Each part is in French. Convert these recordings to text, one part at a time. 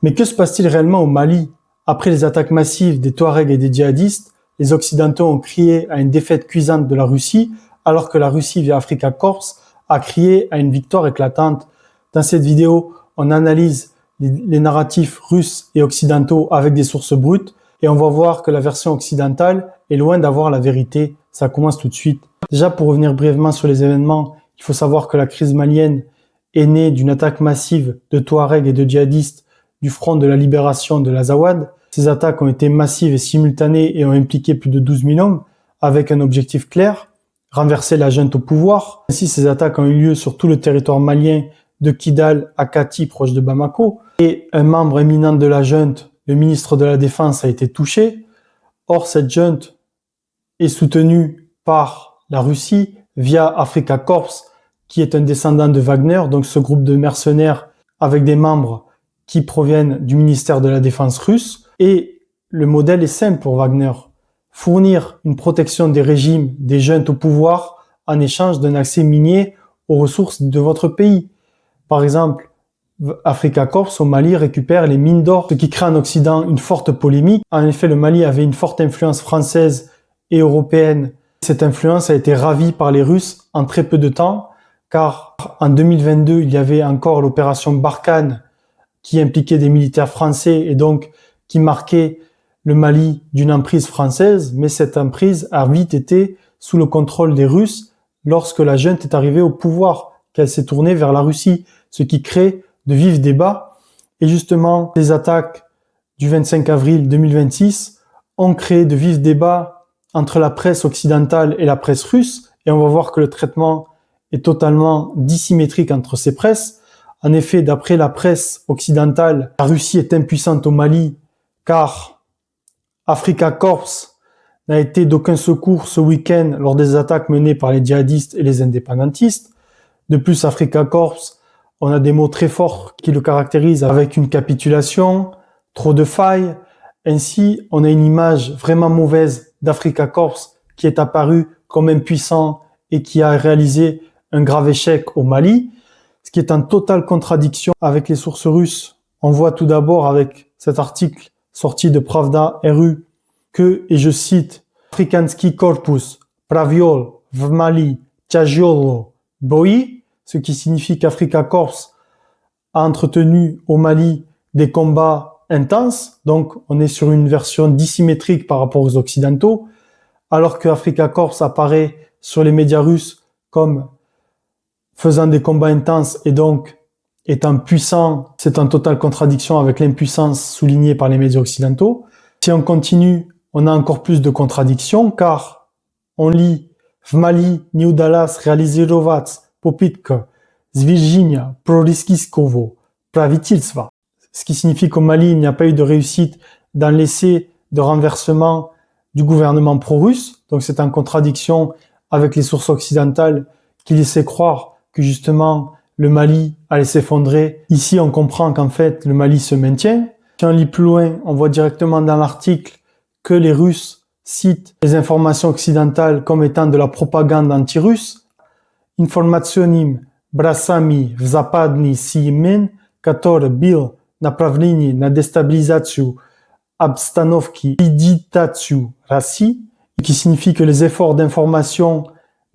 Mais que se passe-t-il réellement au Mali? Après les attaques massives des Touaregs et des djihadistes, les Occidentaux ont crié à une défaite cuisante de la Russie, alors que la Russie, via Africa Corps, a crié à une victoire éclatante. Dans cette vidéo, on analyse les narratifs russes et occidentaux avec des sources brutes, et on va voir que la version occidentale est loin d'avoir la vérité. Ça commence tout de suite. Déjà, pour revenir brièvement sur les événements, il faut savoir que la crise malienne est née d'une attaque massive de Touaregs et de djihadistes du front de la libération de l'Azawad. Ces attaques ont été massives et simultanées et ont impliqué plus de 12 000 hommes, avec un objectif clair, renverser la junte au pouvoir. Ainsi, ces attaques ont eu lieu sur tout le territoire malien, de Kidal à Kati, proche de Bamako. Et un membre éminent de la junte, le ministre de la Défense, a été touché. Or, cette junte est soutenue par la Russie via Africa Corps, qui est un descendant de Wagner, donc ce groupe de mercenaires avec des membres qui proviennent du ministère de la Défense russe. Et le modèle est simple pour Wagner. Fournir une protection des régimes, des juntes au pouvoir, en échange d'un accès minier aux ressources de votre pays. Par exemple, Africa Corps au Mali récupère les mines d'or, ce qui crée en Occident une forte polémique. En effet, le Mali avait une forte influence française et européenne. Cette influence a été ravie par les Russes en très peu de temps, car en 2022, il y avait encore l'opération Barkhane qui impliquait des militaires français et donc qui marquait le Mali d'une emprise française, mais cette emprise a vite été sous le contrôle des Russes lorsque la junte est arrivée au pouvoir, qu'elle s'est tournée vers la Russie, ce qui crée de vifs débats. Et justement, les attaques du 25 avril 2026 ont créé de vifs débats entre la presse occidentale et la presse russe, et on va voir que le traitement est totalement dissymétrique entre ces presses. En effet, d'après la presse occidentale, la Russie est impuissante au Mali car Africa Corps n'a été d'aucun secours ce week-end lors des attaques menées par les djihadistes et les indépendantistes. De plus, Africa Corps, on a des mots très forts qui le caractérisent avec une capitulation, trop de failles. Ainsi, on a une image vraiment mauvaise d'Africa Corps qui est apparu comme impuissant et qui a réalisé un grave échec au Mali, ce qui est en totale contradiction avec les sources russes. On voit tout d'abord avec cet article sorti de Pravda RU que, et je cite, Afrikanski Korpus, Praviol, v Mali, Tjagiolo, Boi, ce qui signifie qu'Africa Corps a entretenu au Mali des combats intenses, donc on est sur une version dissymétrique par rapport aux Occidentaux, alors que Africa Corps apparaît sur les médias russes comme faisant des combats intenses et donc étant puissant, c'est en totale contradiction avec l'impuissance soulignée par les médias occidentaux. Si on continue, on a encore plus de contradictions car on lit Vmali, Niudalas, Realizirovat, Popitka, Zvirginia, Proriskiskovo, Pravitilsva. Ce qui signifie qu'au Mali, il n'y a pas eu de réussite dans l'essai de renversement du gouvernement pro-russe. Donc c'est en contradiction avec les sources occidentales qui laissaient croire que justement le Mali allait s'effondrer. Ici, on comprend qu'en fait, le Mali se maintient. Si on lit plus loin, on voit directement dans l'article que les Russes citent les informations occidentales comme étant de la propagande anti-russe. Informationim brasami w zapadni simin, которые был направлены на дестабилизацию обстановки и дитацию России, qui signifie que les efforts d'information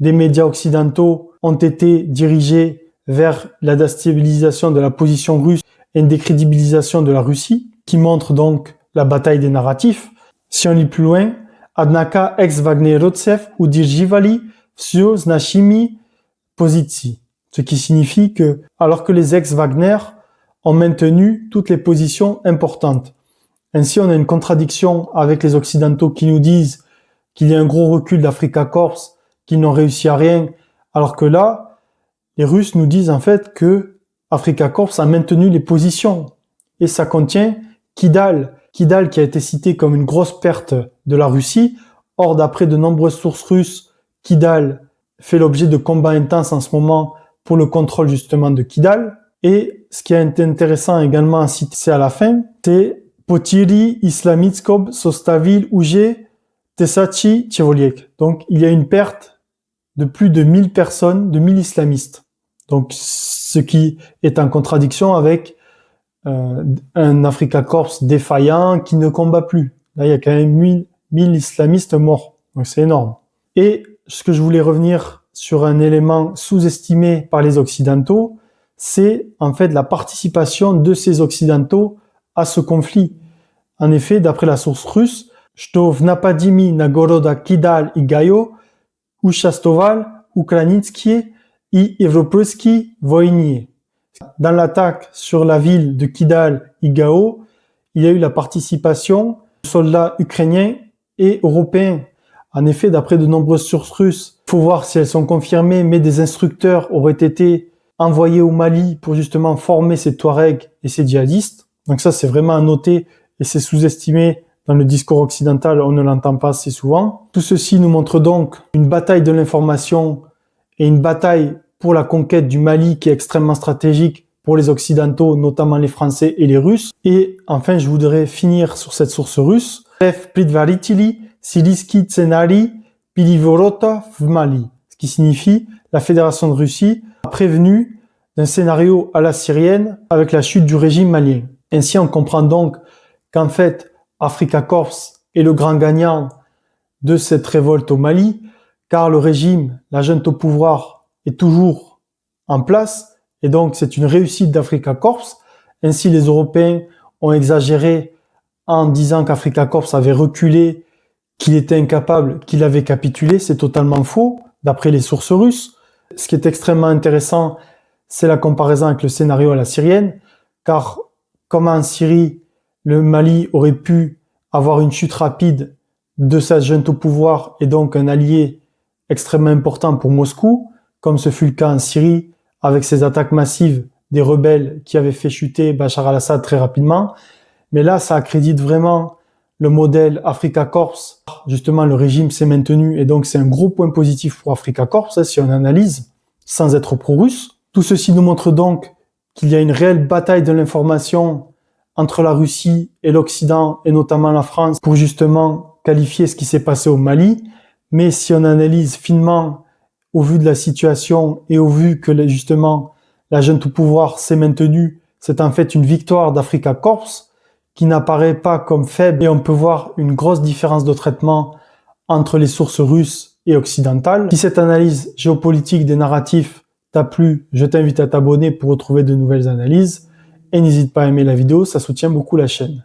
des médias occidentaux ont été dirigés vers la déstabilisation de la position russe et une décrédibilisation de la Russie, qui montre donc la bataille des narratifs. Si on lit plus loin, Adnaka ex-Wagnerowców udirżywali wśród z naszymi pozycji, ce qui signifie que, alors que les ex-Wagner ont maintenu toutes les positions importantes. Ainsi, on a une contradiction avec les Occidentaux qui nous disent qu'il y a un gros recul d'Africa Corps, qu'ils n'ont réussi à rien, alors que là, les Russes nous disent en fait que Africa Corps a maintenu les positions. Et ça contient Kidal. Kidal qui a été cité comme une grosse perte de la Russie. Or, d'après de nombreuses sources russes, Kidal fait l'objet de combats intenses en ce moment pour le contrôle justement de Kidal. Et ce qui a été intéressant également à citer à la fin, c'est Potiri Islamistskob Sostavil Uge Tesachi Chevoliek. Donc, il y a une perte de plus de 1000 personnes, de 1000 islamistes. Donc, ce qui est en contradiction avec un Afrika Korps défaillant qui ne combat plus. Là, il y a quand même 1000 islamistes morts. Donc c'est énorme. Et ce que je voulais revenir sur un élément sous-estimé par les Occidentaux, c'est en fait la participation de ces Occidentaux à ce conflit. En effet, d'après la source russe, Što v napadimi na goroda Kidal i Gajo, Uchastoval, Ukrainitskie i Evropski vojnie. Dans l'attaque sur la ville de Kidal et Gao, il y a eu la participation de soldats ukrainiens et européens. En effet, d'après de nombreuses sources russes, il faut voir si elles sont confirmées, mais des instructeurs auraient été envoyés au Mali pour justement former ces Touaregs et ces djihadistes. Donc ça, c'est vraiment à noter et c'est sous-estimé dans le discours occidental, on ne l'entend pas assez souvent. Tout ceci nous montre donc une bataille de l'information et une bataille pour la conquête du Mali qui est extrêmement stratégique pour les Occidentaux, notamment les Français et les Russes. Et enfin, je voudrais finir sur cette source russe. Predvaritili Siliski Tsenari Pilivorota v Mali, ce qui signifie la Fédération de Russie a prévenu d'un scénario à la syrienne avec la chute du régime malien. Ainsi, on comprend donc qu'en fait, Afrika Korps est le grand gagnant de cette révolte au Mali, car le régime, la junte au pouvoir, est toujours en place, et donc c'est une réussite d'Afrika Korps. Ainsi, les Européens ont exagéré en disant qu'Afrika Korps avait reculé, qu'il était incapable, qu'il avait capitulé. C'est totalement faux, d'après les sources russes. Ce qui est extrêmement intéressant, c'est la comparaison avec le scénario à la syrienne, car comme en Syrie, le Mali aurait pu avoir une chute rapide de sa junte au pouvoir et donc un allié extrêmement important pour Moscou, comme ce fut le cas en Syrie avec ces attaques massives des rebelles qui avaient fait chuter Bachar al-Assad très rapidement. Mais là, ça accrédite vraiment le modèle Afrika Korps. Justement, le régime s'est maintenu et donc c'est un gros point positif pour Afrika Korps, si on analyse, sans être pro-russe. Tout ceci nous montre donc qu'il y a une réelle bataille de l'information entre la Russie et l'Occident, et notamment la France, pour justement qualifier ce qui s'est passé au Mali. Mais si on analyse finement, au vu de la situation et au vu que justement la junte au pouvoir s'est maintenue, c'est en fait une victoire d'Afrika Korps qui n'apparaît pas comme faible, et on peut voir une grosse différence de traitement entre les sources russes et occidentales. Si cette analyse géopolitique des narratifs t'a plu, je t'invite à t'abonner pour retrouver de nouvelles analyses. Et n'hésite pas à aimer la vidéo, ça soutient beaucoup la chaîne.